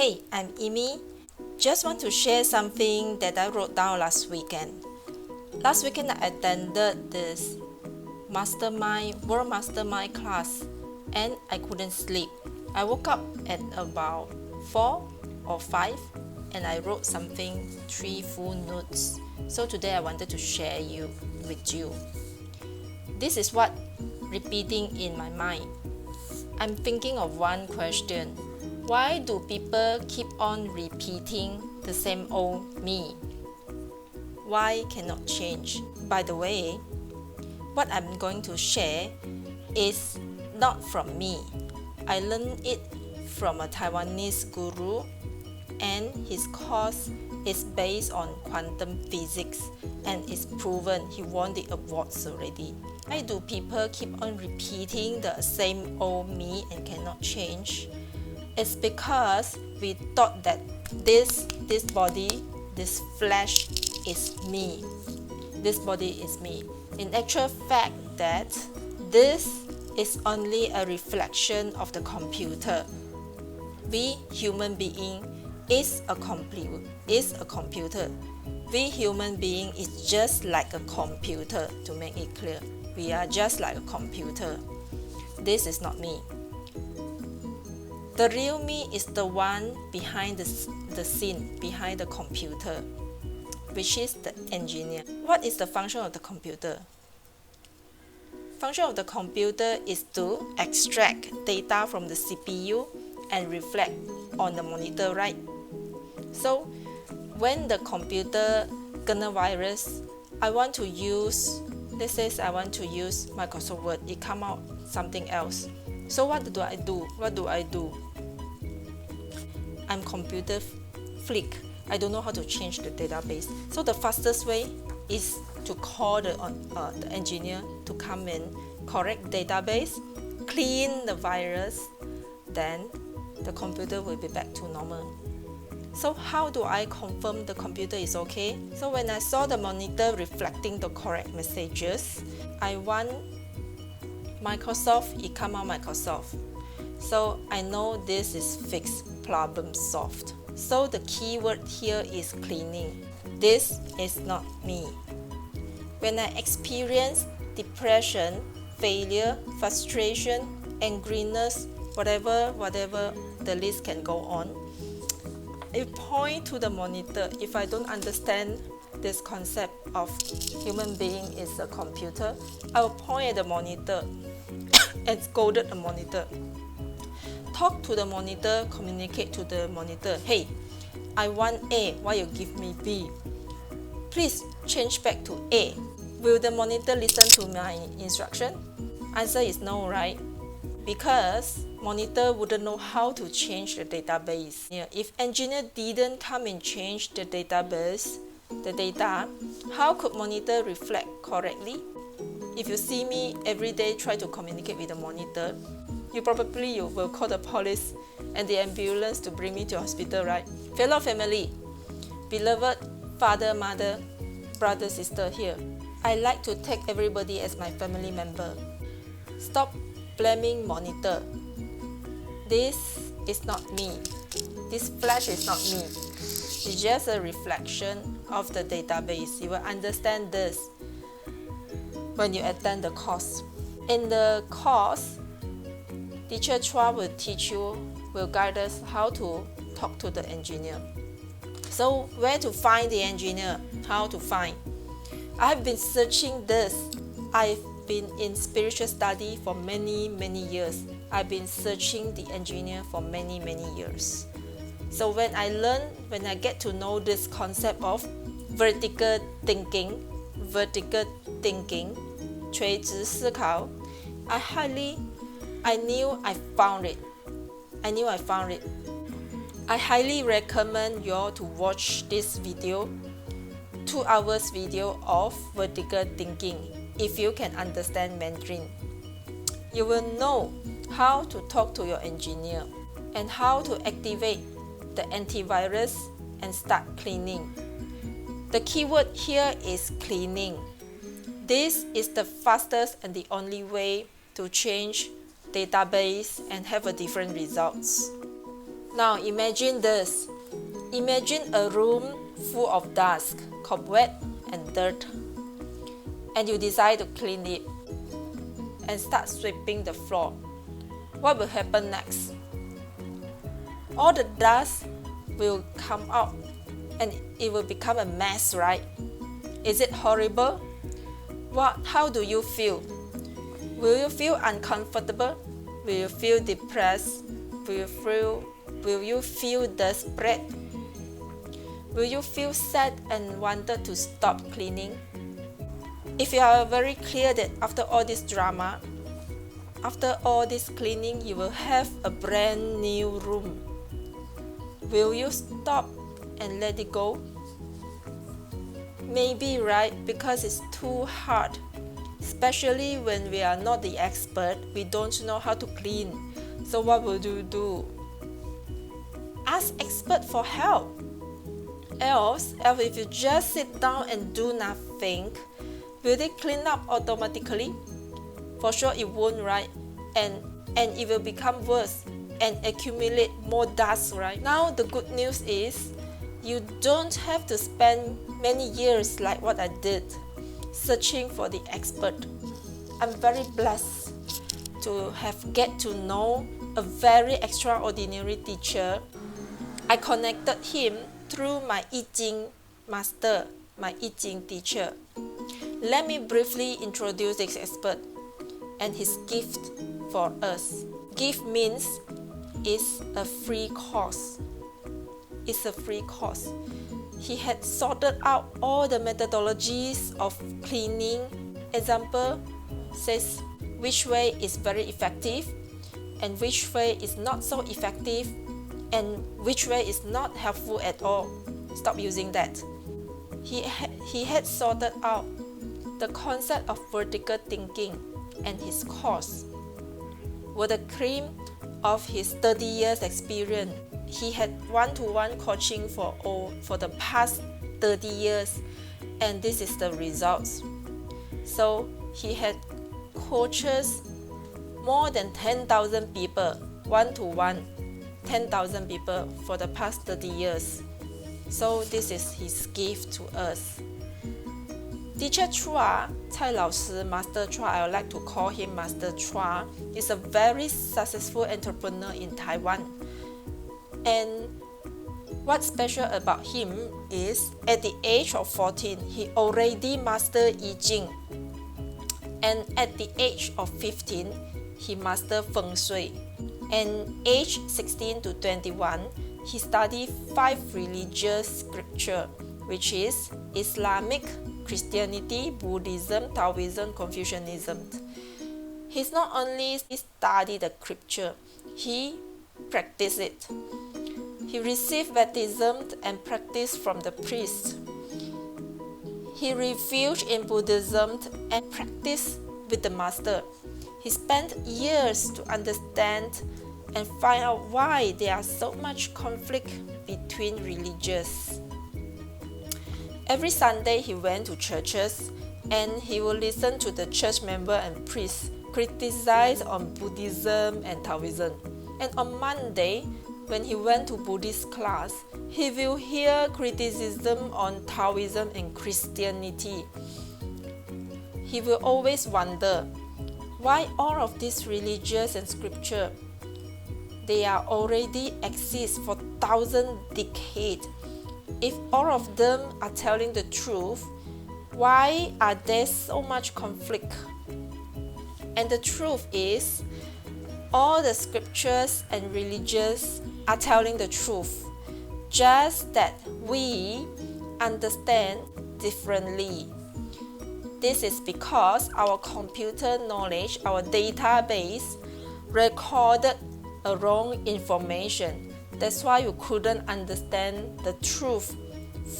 Hey, I'm Imme. Just want to share something that I wrote down last weekend. Last weekend I attended this world mastermind class and I couldn't sleep. I woke up at about 4 or 5 and I wrote something, 3 full notes. So today I wanted to share with you. This is what repeating in my mind. I'm thinking of one question. Why do people keep on repeating the same old me? Why cannot change? By the way, what I'm going to share is not from me. I learned it from a Taiwanese guru, and his course is based on quantum physics and is proven. He won the awards already. Why do people keep on repeating the same old me and cannot change? It's because we thought that this body, this flesh is me. This body is me. In actual fact, that this is only a reflection of the computer. We human being is a computer. We human being is just like a computer. To make it clear, we are just like a computer. This is not me. The real me is the one behind the scene, behind the computer, which is the engineer. What is the function of the computer? Function of the computer is to extract data from the CPU and reflect on the monitor, right? So when the computer kena virus, let's say I want to use Microsoft Word, it come out something else. So what do I do? I'm computer freak. I don't know how to change the database. So the fastest way is to call the engineer to come and correct database, clean the virus, then the computer will be back to normal. So how do I confirm the computer is okay? So when I saw the monitor reflecting the correct messages, I want Microsoft, it come out Microsoft. So I know this is fixed, problem solved. So the keyword here is cleaning. This is not me. When I experience depression, failure, frustration, angriness, whatever the list can go on, I point to the monitor. If I don't understand this concept of human being is a computer, I will point at the monitor and scold the monitor. Talk to the monitor, communicate to the monitor. Hey, I want A, why you give me B? Please change back to A. Will the monitor listen to my instruction? Answer is no, right? Because monitor wouldn't know how to change the database. If engineer didn't come and change the database, the data, how could monitor reflect correctly? If you see me every day try to communicate with the monitor, you will call the police and the ambulance to bring me to hospital, right? Fellow family, beloved father, mother, brother, sister here, I like to take everybody as my family member. Stop blaming monitor. This is not me. This flash is not me. It's just a reflection of the database. You will understand this when you attend the course. In the course, Teacher Chua will guide us how to talk to the engineer. So where to find the engineer? How to find? I have been searching this. I've been in spiritual study for many years. I've been searching the engineer for many years. So when I get to know this concept of vertical thinking, 垂直思考, I knew I found it. I highly recommend you all to watch this video, 2 hours video of vertical thinking. If you can understand Mandarin, you will know how to talk to your engineer and how to activate the antivirus and start cleaning. The keyword here is cleaning. This is the fastest and the only way to change database and have a different results. Now imagine this. Imagine a room full of dust, cobweb and dirt, and you decide to clean it and start sweeping the floor. What will happen next? All the dust will come out and it will become a mess, right? Is it horrible? How do you feel? Will you feel uncomfortable? Will you feel depressed? Will you feel desperate? Will you feel sad and wanted to stop cleaning? If you are very clear that after all this drama, after all this cleaning, you will have a brand new room, will you stop and let it go? Maybe, right? Because it's too hard. Especially when we are not the expert, we don't know how to clean. So what will you do? Ask expert for help. Else, if you just sit down and do nothing, will they clean up automatically? For sure it won't, right? And it will become worse and accumulate more dust, right? Now the good news is you don't have to spend many years like what I did searching for the expert. I'm very blessed to get to know a very extraordinary teacher. I connected him through my I Ching master, my I Ching teacher. Let me briefly introduce this expert and his gift for us. Gift means it's a free course. It's a free course. He had sorted out all the methodologies of cleaning. Example says which way is very effective and which way is not so effective and which way is not helpful at all. Stop using that. He had sorted out the concept of vertical thinking, and his course were the cream of his 30 years experience. He had one-to-one coaching for the past 30 years, and this is the results. So he had coaches more than 10,000 people, one-to-one, 10,000 people for the past 30 years. So this is his gift to us. Teacher Chua, Cai Lao Shi, Master Chua, I would like to call him Master Chua, is a very successful entrepreneur in Taiwan. And what's special about him is at the age of 14, he already mastered I Ching. And at the age of 15, he mastered Feng Shui. And age 16 to 21, he studied 5 religious scriptures, which is Islamic, Christianity, Buddhism, Taoism, Confucianism. He's not only studied the scripture, he practiced it. He received baptism and practiced from the priest. He refuted in Buddhism and practiced with the master. He spent years to understand and find out why there are so much conflict between religions. Every Sunday he went to churches and he would listen to the church member and priests criticize on Buddhism and Taoism. And on Monday, when he went to Buddhist class, he will hear criticism on Taoism and Christianity. He will always wonder why all of these religions and scripture, they are already exist for 1,000 decades. If all of them are telling the truth, why are there so much conflict? And the truth is, all the scriptures and religions are telling the truth, just that we understand differently. This is because our computer knowledge, our database, recorded a wrong information. That's why you couldn't understand the truth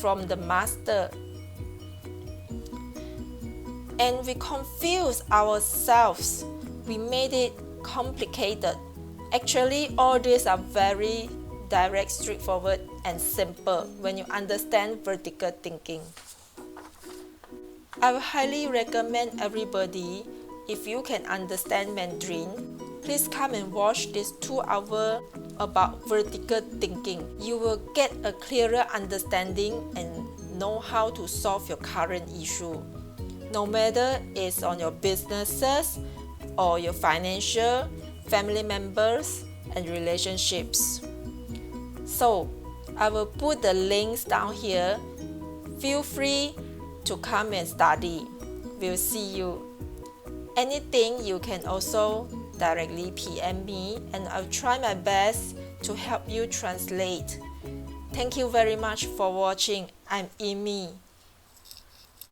from the master. And we confuse ourselves. We made it complicated. Actually, all these are very direct, straightforward, and simple when you understand vertical thinking. I would highly recommend everybody, if you can understand Mandarin, please come and watch this 2 hour about vertical thinking. You will get a clearer understanding and know how to solve your current issue. No matter it's on your businesses or your financial, family members, and relationships. So, I will put the links down here. Feel free to come and study. We'll see you. Anything you can also directly PM me and I'll try my best to help you translate. Thank you very much for watching. I'm Imme.